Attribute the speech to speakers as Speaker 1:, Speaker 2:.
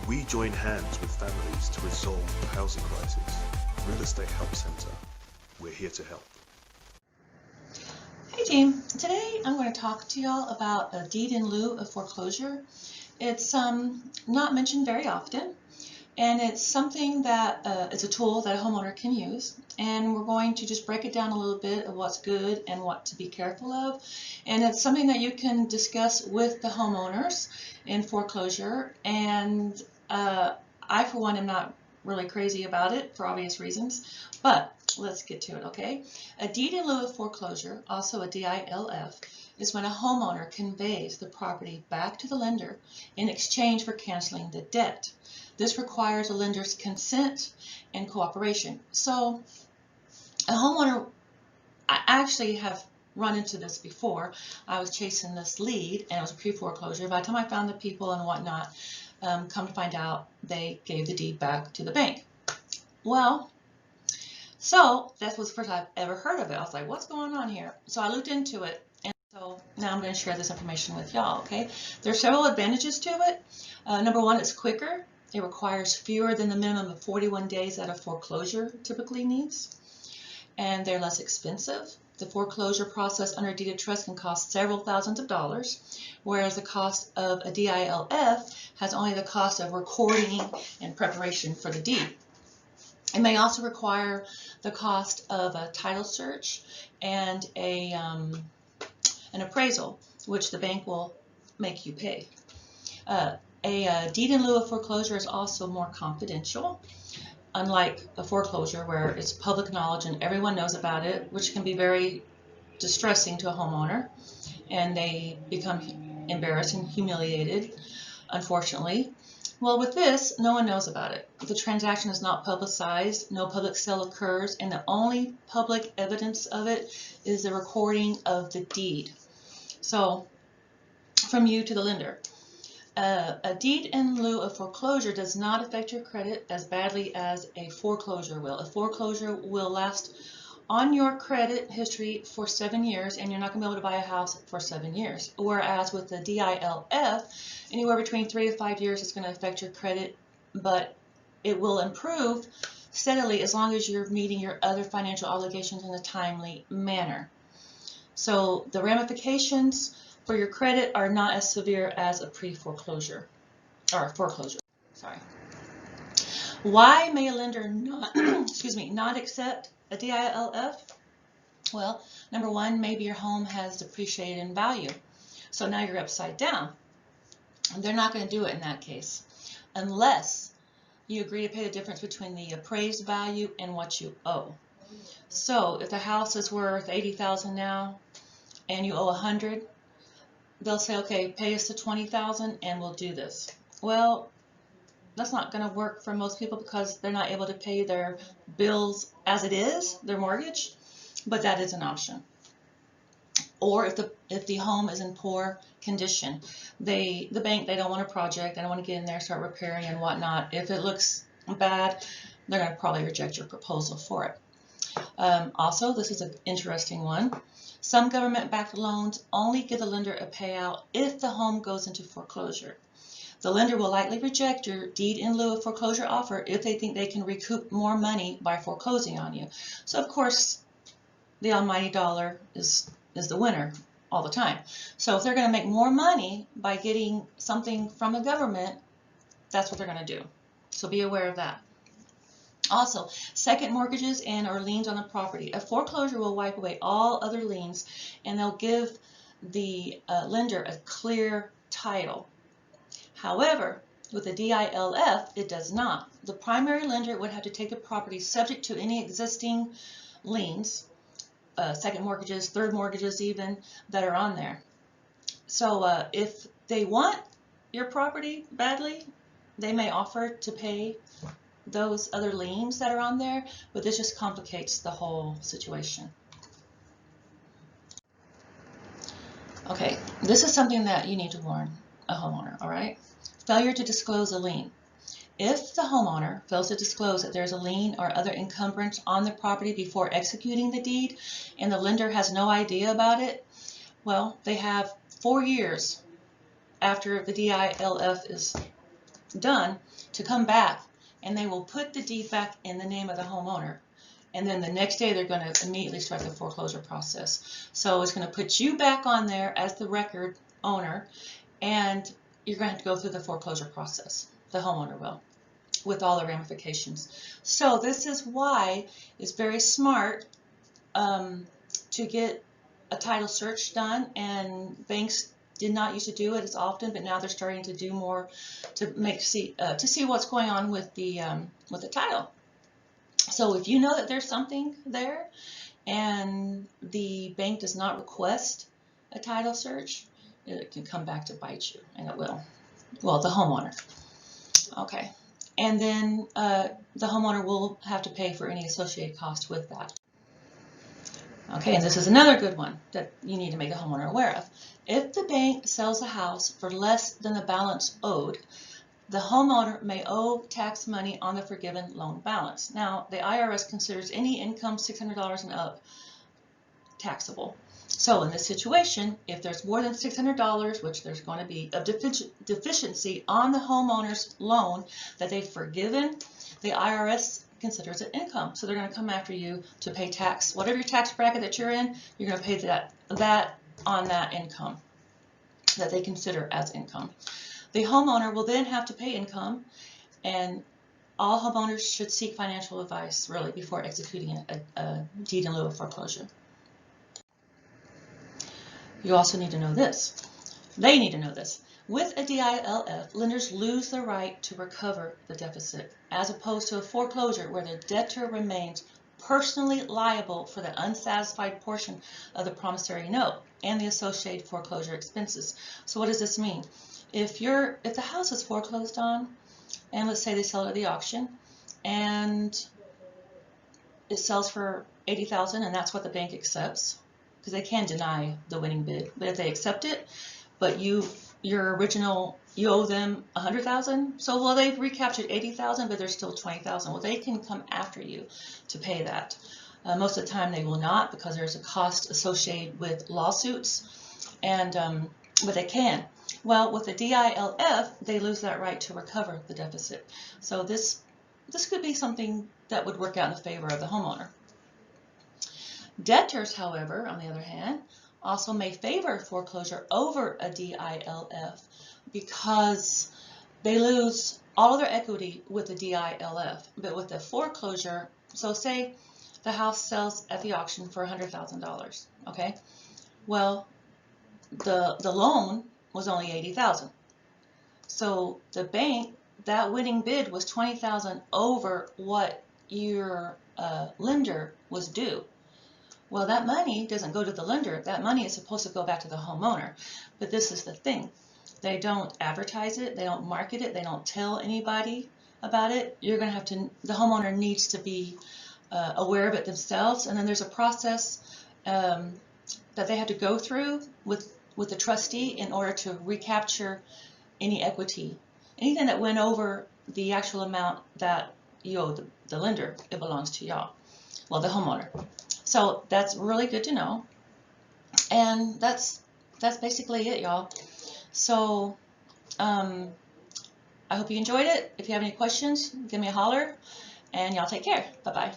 Speaker 1: We join hands with families to resolve the housing crisis. Real Estate Help Center. We're here to help.
Speaker 2: Hey team, today I'm going to talk to y'all about a deed in lieu of foreclosure. It's not mentioned very often, and it's something that it's a tool that a homeowner can use, and we're going to just break it down a little bit of what's good and what to be careful of. And it's something that you can discuss with the homeowners in foreclosure, and I for one am not really crazy about it for obvious reasons, but let's get to it, okay? A deed in lieu of foreclosure, also a DILF, is when a homeowner conveys the property back to the lender in exchange for canceling the debt. This requires a lender's consent and cooperation. So a homeowner, I actually have run into this before. I was chasing this lead and it was a pre-foreclosure. By the time I found the people and whatnot, come to find out they gave the deed back to the bank. Well, so that was the first I've ever heard of it. I was like, what's going on here? So I looked into it, and so now I'm going to share this information with y'all, okay? There's several advantages to it. Number one, it's quicker. It requires fewer than the minimum of 41 days that a foreclosure typically needs, and they're less expensive. The foreclosure process under deed of trust can cost several thousands of dollars, whereas the cost of a DILF has only the cost of recording and preparation for the deed. It may also require the cost of a title search and an appraisal, which the bank will make you pay. A deed in lieu of foreclosure is also more confidential, unlike a foreclosure where it's public knowledge and everyone knows about it, which can be very distressing to a homeowner, and they become embarrassed and humiliated, unfortunately. Well, with this, no one knows about it. The transaction is not publicized, no public sale occurs, and the only public evidence of it is the recording of the deed. So, from you to the lender. A deed in lieu of foreclosure does not affect your credit as badly as a foreclosure will. A foreclosure will last on your credit history for 7 years, and you're not going to be able to buy a house for 7 years. Whereas with the DILF, anywhere between 3 to 5 years is going to affect your credit, but it will improve steadily as long as you're meeting your other financial obligations in a timely manner. So the ramifications for your credit are not as severe as a pre-foreclosure or foreclosure. Sorry. Why may a lender not, not accept a DILF? Well, number one, maybe your home has depreciated in value. So now you're upside down. They're not going to do it in that case unless you agree to pay the difference between the appraised value and what you owe. So if the house is worth $80,000 now and you owe $100,000, they'll say, okay, pay us the $20,000 and we'll do this. Well, that's not going to work for most people because they're not able to pay their bills as it is, their mortgage, but that is an option. Or if the home is in poor condition, the bank, they don't want a project, they don't want to get in there, start repairing and whatnot. If it looks bad, they're going to probably reject your proposal for it. Also, this is an interesting one. Some government-backed loans only give the lender a payout if the home goes into foreclosure. The lender will likely reject your deed in lieu of foreclosure offer if they think they can recoup more money by foreclosing on you. So, of course, the almighty dollar is the winner all the time. So if they're going to make more money by getting something from the government, that's what they're going to do. So be aware of that. Also, second mortgages and or liens on the property. A foreclosure will wipe away all other liens, and they'll give the lender a clear title. However, with a DILF, it does not. The primary lender would have to take the property subject to any existing liens, second mortgages, third mortgages even, that are on there. So if they want your property badly, they may offer to pay those other liens that are on there, but this just complicates the whole situation. Okay, this is something that you need to warn a homeowner, all right? Failure to disclose a lien. If the homeowner fails to disclose that there's a lien or other encumbrance on the property before executing the deed, and the lender has no idea about it, well, they have 4 years after the DILF is done to come back, and they will put the deed back in the name of the homeowner. And then the next day, they're going to immediately start the foreclosure process. So it's going to put you back on there as the record owner, and you're going to have to go through the foreclosure process. The homeowner will, with all the ramifications. So this is why it's very smart to get a title search done, and banks did not used to do it as often, but now they're starting to do more to see what's going on with the title. So if you know that there's something there and the bank does not request a title search, it can come back to bite you, and it will. Well, the homeowner. Okay. And then the homeowner will have to pay for any associated costs with that. Okay, and this is another good one that you need to make the homeowner aware of. If the bank sells a house for less than the balance owed, the homeowner may owe tax money on the forgiven loan balance. Now, the IRS considers any income $600 and up taxable. So in this situation, if there's more than $600, which there's going to be, of deficiency on the homeowner's loan that they've forgiven, the IRS considers it income. So they're going to come after you to pay tax. Whatever your tax bracket that you're in, you're going to pay that on that income that they consider as income. The homeowner will then have to pay income, and all homeowners should seek financial advice, really, before executing a deed in lieu of foreclosure. You also need to know this. They need to know this. With a DILF, lenders lose the right to recover the deficit, as opposed to a foreclosure where the debtor remains personally liable for the unsatisfied portion of the promissory note and the associated foreclosure expenses. So what does this mean? If the house is foreclosed on, and let's say they sell it at the auction, and it sells for $80,000, and that's what the bank accepts, because they can deny the winning bid. But if they accept it, but you owe them $100,000, so well, they've recaptured $80,000, but there's still $20,000. Well, they can come after you to pay that. Most of the time, they will not, because there's a cost associated with lawsuits, and but they can. Well, with the DILF, they lose that right to recover the deficit. So this could be something that would work out in the favor of the homeowner. Debtors, however, on the other hand, also may favor foreclosure over a DILF because they lose all of their equity with the DILF. But with the foreclosure, so say the house sells at the auction for $100,000, okay? Well, the loan was only $80,000. So the bank, that winning bid was $20,000 over what your lender was due. Well, that money doesn't go to the lender. That money is supposed to go back to the homeowner. But this is the thing. They don't advertise it. They don't market it. They don't tell anybody about it. You're going to have to, the homeowner needs to be aware of it themselves. And then there's a process that they have to go through with the trustee in order to recapture any equity. Anything that went over the actual amount that you owe the lender, it belongs to y'all. Well, the homeowner. So that's really good to know. And that's basically it, y'all. So I hope you enjoyed it. If you have any questions, give me a holler, and y'all take care. Bye-bye.